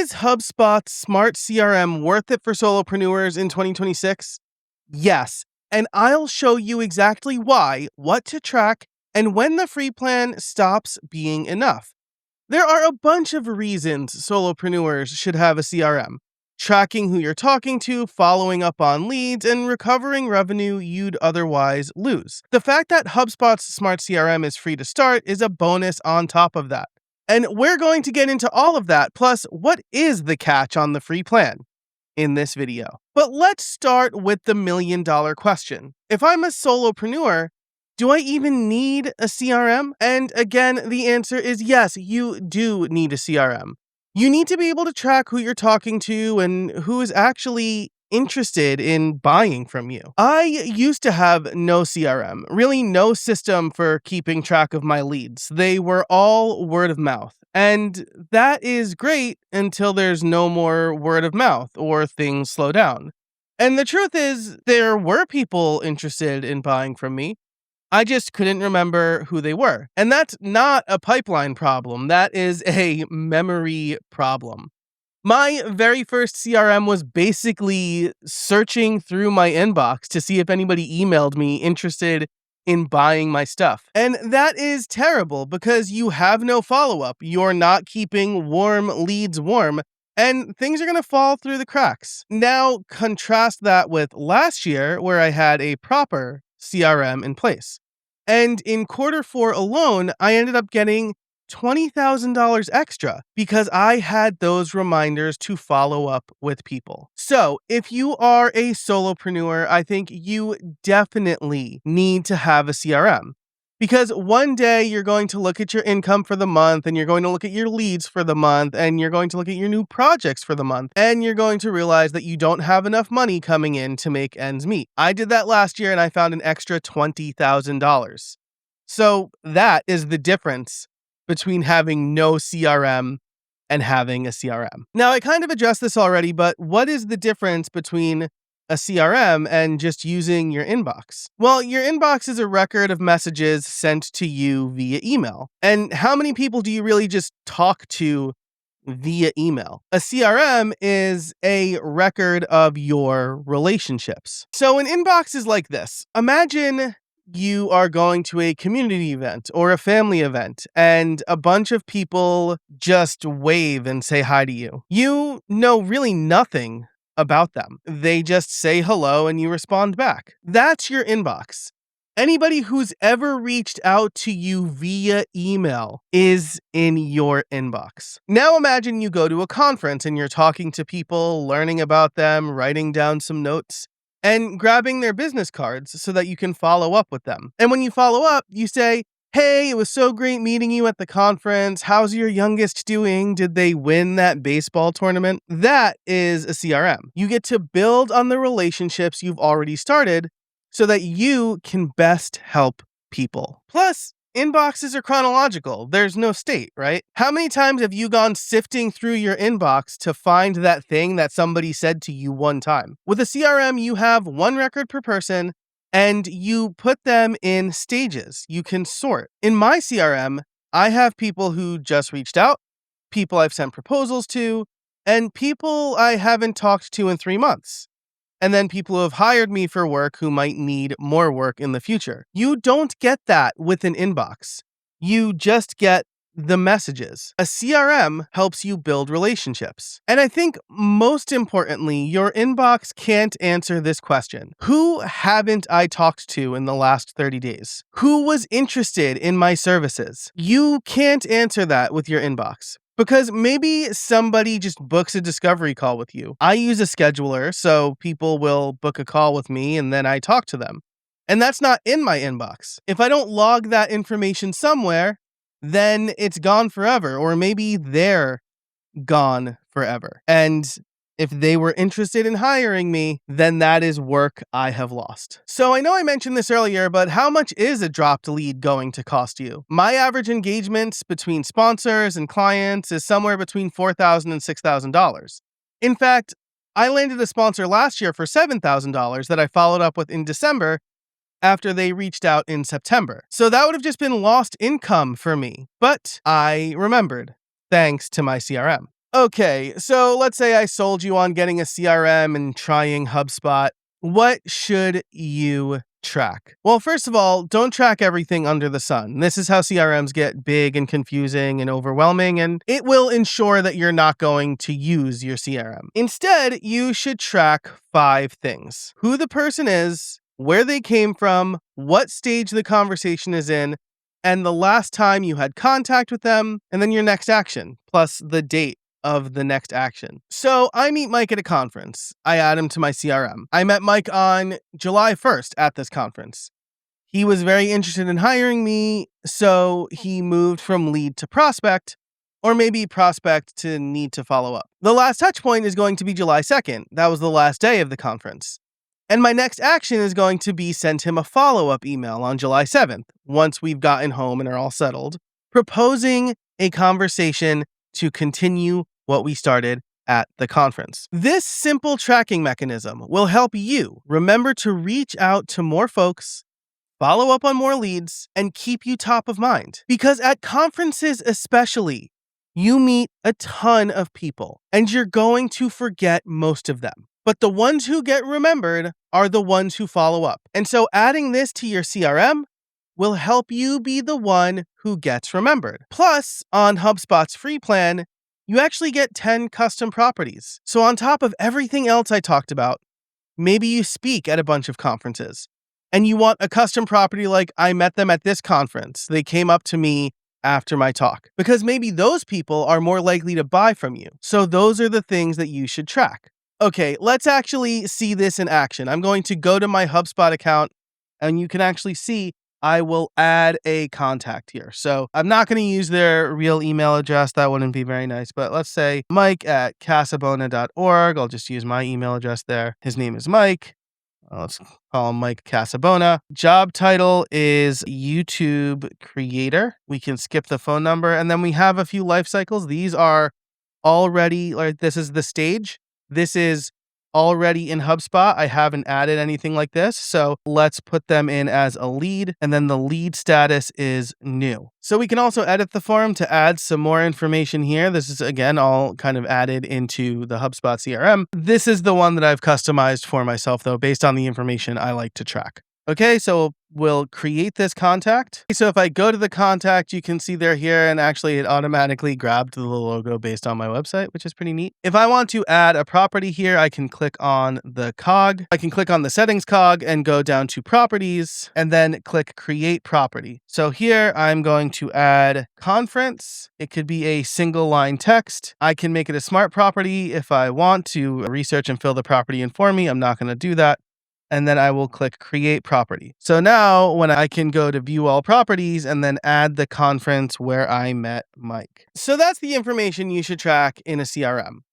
Is HubSpot's Smart CRM worth it for solopreneurs in 2026? Yes, and I'll show you exactly why, what to track, and when the free plan stops being enough. There are a bunch of reasons solopreneurs should have a CRM. Tracking who you're talking to, following up on leads, and recovering revenue you'd otherwise lose. The fact that HubSpot's Smart CRM is free to start is a bonus on top of that. And we're going to get into all of that, plus what is the catch on the free plan in this video. But let's start with the million-dollar question. If I'm a solopreneur, do I even need a CRM? And again, the answer is yes, you do need a CRM. You need to be able to track who you're talking to and who is actually interested in buying from you. I used to have no CRM, really no system for keeping track of my leads. They were all word of mouth. And that is great until there's no more word of mouth or things slow down. And the truth is, there were people interested in buying from me. I just couldn't remember who they were. And that's not a pipeline problem. That is a memory problem. My very first CRM was basically searching through my inbox to see if anybody emailed me interested in buying my stuff. And that is terrible because you have no follow-up. You're not keeping warm leads warm, and things are going to fall through the cracks. Now, contrast that with last year where I had a proper CRM in place. And in Q4 alone, I ended up getting $20,000 extra because I had those reminders to follow up with people. So if you are a solopreneur, I think you definitely need to have a CRM. Because one day you're going to look at your income for the month, and you're going to look at your leads for the month, and you're going to look at your new projects for the month, and you're going to realize that you don't have enough money coming in to make ends meet. I did that last year and I found an extra $20,000. So that is the difference between having no CRM and having a CRM. Now, I kind of addressed this already, but what is the difference between a CRM and just using your inbox? Well, your inbox is a record of messages sent to you via email. And how many people do you really just talk to via email? A CRM is a record of your relationships. So an inbox is like this. Imagine you are going to a community event or a family event, and a bunch of people just wave and say hi to you. You know really nothing about them. They just say hello and you respond back. That's your inbox. Anybody who's ever reached out to you via email is in your inbox. Now imagine you go to a conference and you're talking to people, learning about them, writing down some notes, and grabbing their business cards so that you can follow up with them. And when you follow up, you say, "Hey, it was so great meeting you at the conference. How's your youngest doing? Did they win that baseball tournament?" That is a CRM. You get to build on the relationships you've already started so that you can best help people. Plus, inboxes are chronological. There's no state, right? How many times have you gone sifting through your inbox to find that thing that somebody said to you one time? With a CRM, you have one record per person, and you put them in stages. You can sort. In my CRM, I have people who just reached out, people I've sent proposals to, and people I haven't talked to in 3 months. And then people who have hired me for work who might need more work in the future. You don't get that with an inbox. You just get the messages. A CRM helps you build relationships. And I think most importantly, your inbox can't answer this question. Who haven't I talked to in the last 30 days? Who was interested in my services? You can't answer that with your inbox. Because maybe somebody just books a discovery call with you. I use a scheduler, so people will book a call with me and then I talk to them. And that's not in my inbox. If I don't log that information somewhere, then it's gone forever, or maybe they're gone forever. And if they were interested in hiring me, then that is work I have lost. So I know I mentioned this earlier, but how much is a dropped lead going to cost you? My average engagements between sponsors and clients is somewhere between $4,000 and $6,000. In fact, I landed a sponsor last year for $7,000 that I followed up with in December after they reached out in September. So that would have just been lost income for me. But I remembered, thanks to my CRM. Okay, so let's say I sold you on getting a CRM and trying HubSpot. What should you track? Well, first of all, don't track everything under the sun. This is how CRMs get big and confusing and overwhelming, and it will ensure that you're not going to use your CRM. Instead, you should track 5 things: who the person is, where they came from, what stage the conversation is in, and the last time you had contact with them, and then your next action, plus the date of the next action. So I meet Mike at a conference. I add him to my CRM. I met Mike on July 1st at this conference. He was very interested in hiring me, so he moved from lead to prospect, or maybe prospect to need to follow up. The last touch point is going to be July 2nd. That was the last day of the conference. And my next action is going to be send him a follow-up email on July 7th, once we've gotten home and are all settled, proposing a conversation to continue what we started at the conference. This simple tracking mechanism will help you remember to reach out to more folks, follow up on more leads, and keep you top of mind. Because at conferences especially, you meet a ton of people, and you're going to forget most of them. But the ones who get remembered are the ones who follow up. And so adding this to your CRM will help you be the one who gets remembered. Plus, on HubSpot's free plan, you actually get 10 custom properties. So on top of everything else I talked about, maybe you speak at a bunch of conferences and you want a custom property like, I met them at this conference. They came up to me after my talk, because maybe those people are more likely to buy from you. So those are the things that you should track. Okay, let's actually see this in action. I'm going to go to my HubSpot account, and you can actually see I will add a contact here. So I'm not going to use their real email address. That wouldn't be very nice. But let's say mike@casabona.org. I'll just use my email address there. His name is Mike. Let's call him Mike Casabona. Job title is YouTube creator. We can skip the phone number. And then we have a few life cycles. These are already, like, this is the stage. This is already in HubSpot. I haven't added anything like this. So let's put them in as a lead. And then the lead status is new. So we can also edit the form to add some more information here. This is, again, all kind of added into the HubSpot CRM. This is the one that I've customized for myself, though, based on the information I like to track. Okay, so we'll create this contact. So if I go to the contact, you can see they're here, and actually it automatically grabbed the logo based on my website, which is pretty neat. If I want to add a property here, I can click on the cog. I can click on the settings cog and go down to properties and then click create property. So here I'm going to add conference. It could be a single line text. I can make it a smart property if I want to research and fill the property in for me. I'm not going to do that. And then I will click create property. So now when I can go to view all properties and then add the conference where I met Mike. So that's the information you should track in a CRM.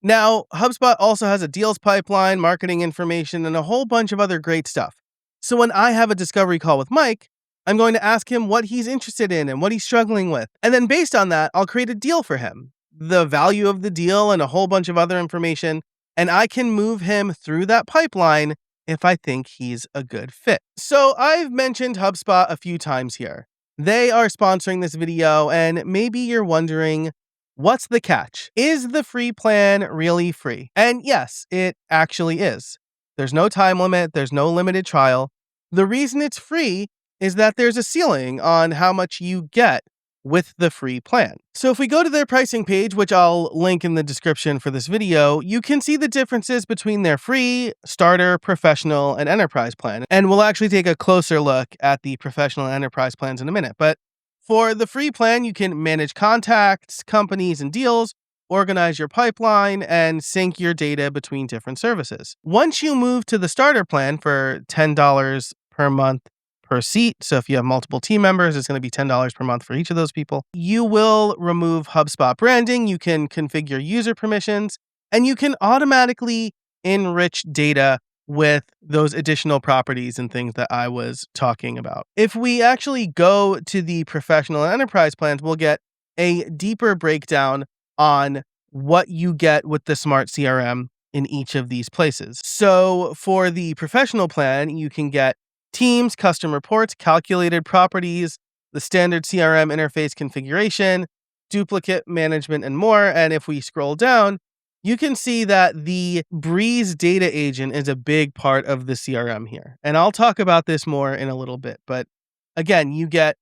Now, HubSpot also has a deals pipeline, marketing information, and a whole bunch of other great stuff. So when I have a discovery call with Mike, I'm going to ask him what he's interested in and what he's struggling with. And then based on that, I'll create a deal for him, the value of the deal and a whole bunch of other information. And I can move him through that pipeline if I think he's a good fit. So I've mentioned HubSpot a few times here. They are sponsoring this video, and maybe you're wondering, what's the catch? Is the free plan really free? And yes, it actually is. There's no time limit. There's no limited trial. The reason it's free is that there's a ceiling on how much you get with the free plan. So if we go to their pricing page, which I'll link in the description for this video, you can see the differences between their free, starter, professional, and enterprise plan. And we'll actually take a closer look at the professional and enterprise plans in a minute. But for the free plan, you can manage contacts, companies, and deals, organize your pipeline, and sync your data between different services. Once you move to the starter plan for $10 per month per seat, so if you have multiple team members, it's going to be $10 per month for each of those people. You will remove HubSpot branding, you can configure user permissions, and you can automatically enrich data with those additional properties and things that I was talking about. If we actually go to the professional and enterprise plans, we'll get a deeper breakdown on what you get with the Smart CRM in each of these places. So for the professional plan, you can get teams, custom reports, calculated properties, the standard CRM interface configuration, duplicate management, and more. And if we scroll down, you can see that the Breeze data agent is a big part of the CRM here. And I'll talk about this more in a little bit. But again, you get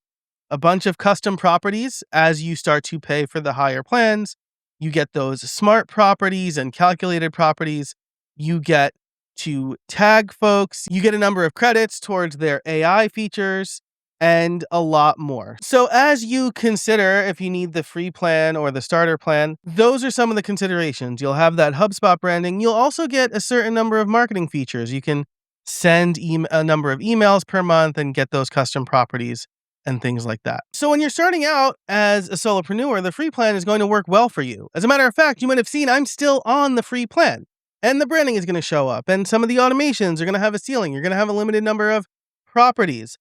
a bunch of custom properties as you start to pay for the higher plans. You get those smart properties and calculated properties. You get to tag folks. You get a number of credits towards their AI features and a lot more. So as you consider if you need the free plan or the starter plan, those are some of the considerations. You'll have that HubSpot branding. You'll also get a certain number of marketing features. You can send a number of emails per month and get those custom properties and things like that. So when you're starting out as a solopreneur, the free plan is going to work well for you. As a matter of fact, you might have seen I'm still on the free plan, and the branding is going to show up, and some of the automations are going to have a ceiling. You're going to have a limited number of properties.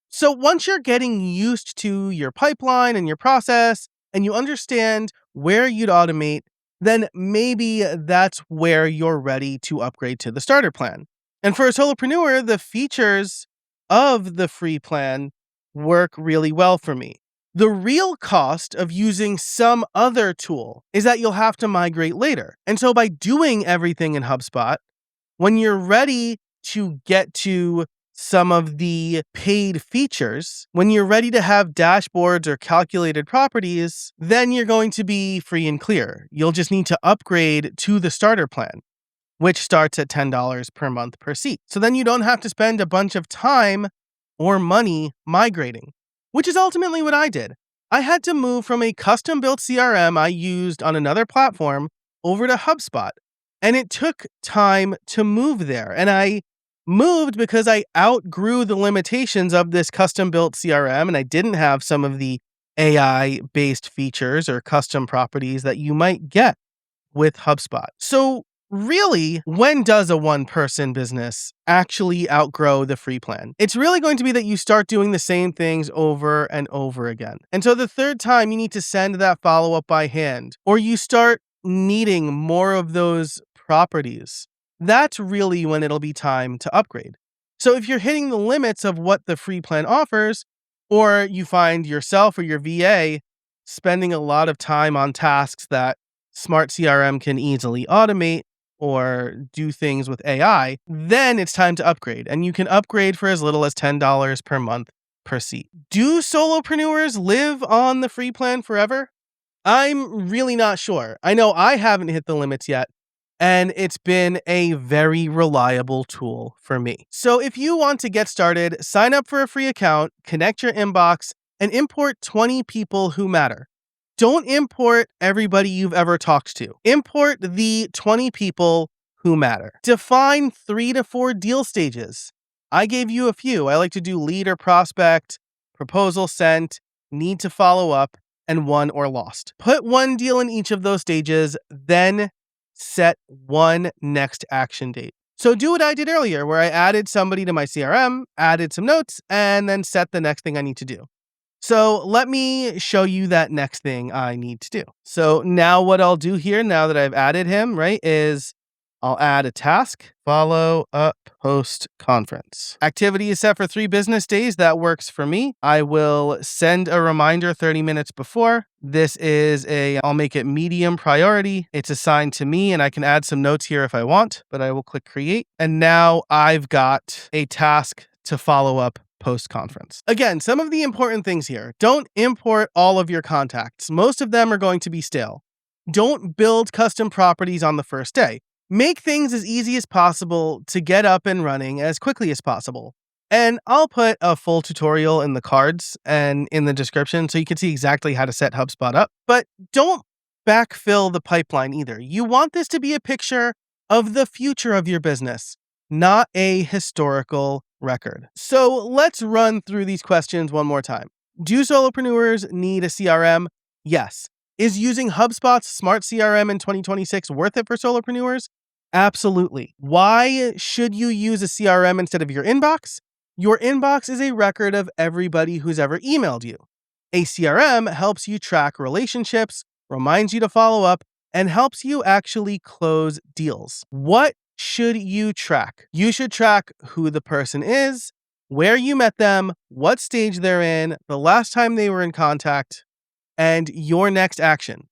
So once you're getting used to your pipeline and your process, and you understand where you'd automate, then maybe that's where you're ready to upgrade to the starter plan. And for a solopreneur, the features of the free plan work really well for me. The real cost of using some other tool is that you'll have to migrate later. And so by doing everything in HubSpot, when you're ready to get to some of the paid features, when you're ready to have dashboards or calculated properties, then you're going to be free and clear. You'll just need to upgrade to the starter plan, which starts at $10 per month per seat. So then you don't have to spend a bunch of time or money migrating, which is ultimately what I did. I had to move from a custom-built CRM I used on another platform over to HubSpot, and it took time to move there. And I moved because I outgrew the limitations of this custom-built CRM, and I didn't have some of the AI-based features or custom properties that you might get with HubSpot. So really, when does a one-person business actually outgrow the free plan? It's really going to be that you start doing the same things over and over again. And so the third time you need to send that follow-up by hand, or you start needing more of those properties, that's really when it'll be time to upgrade. So if you're hitting the limits of what the free plan offers, or you find yourself or your VA spending a lot of time on tasks that Smart CRM can easily automate or do things with AI, then it's time to upgrade. And you can upgrade for as little as $10 per month per seat. Do solopreneurs live on the free plan forever? I'm really not sure. I know I haven't hit the limits yet, and it's been a very reliable tool for me. So if you want to get started, sign up for a free account, connect your inbox, and import 20 people who matter. Don't import everybody you've ever talked to. Import the 20 people who matter. Define 3 to 4 deal stages. I gave you a few. I like to do lead or prospect, proposal sent, need to follow up, and won or lost. Put one deal in each of those stages, then set one next action date. So do what I did earlier, where I added somebody to my CRM, added some notes, and then set the next thing I need to do. So let me show you that next thing I need to do. So now what I'll do here, now that I've added him, right, is I'll add a task, follow up post conference. Activity is set for 3 business days. That works for me. I will send a reminder 30 minutes before. I'll make it medium priority. It's assigned to me, and I can add some notes here if I want, but I will click create. And now I've got a task to follow up post-conference. Again, some of the important things here. Don't import all of your contacts. Most of them are going to be stale. Don't build custom properties on the first day. Make things as easy as possible to get up and running as quickly as possible. And I'll put a full tutorial in the cards and in the description so you can see exactly how to set HubSpot up. But don't backfill the pipeline either. You want this to be a picture of the future of your business, not a historical record. So let's run through these questions one more time. Do solopreneurs need a CRM? Yes. Is using HubSpot's Smart CRM in 2026 worth it for solopreneurs? Absolutely. Why should you use a CRM instead of your inbox? Your inbox is a record of everybody who's ever emailed you. A CRM helps you track relationships, reminds you to follow up, and helps you actually close deals. What should you track? You should track who the person is, where you met them, what stage they're in, the last time they were in contact, and your next action,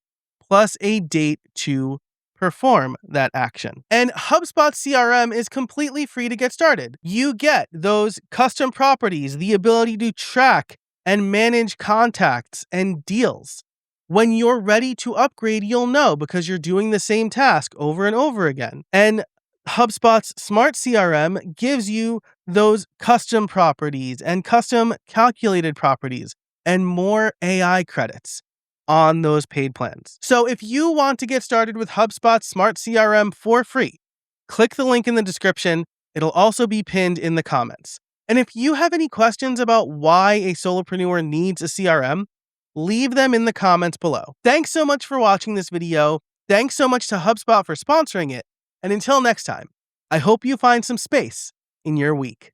plus a date to perform that action. And HubSpot CRM is completely free to get started. You get those custom properties, the ability to track and manage contacts and deals. When you're ready to upgrade, you'll know because you're doing the same task over and over again. And HubSpot's Smart CRM gives you those custom properties and custom calculated properties and more AI credits on those paid plans. So if you want to get started with HubSpot's Smart CRM for free, click the link in the description. It'll also be pinned in the comments. And if you have any questions about why a solopreneur needs a CRM, leave them in the comments below. Thanks so much for watching this video. Thanks so much to HubSpot for sponsoring it. And until next time, I hope you find some space in your week.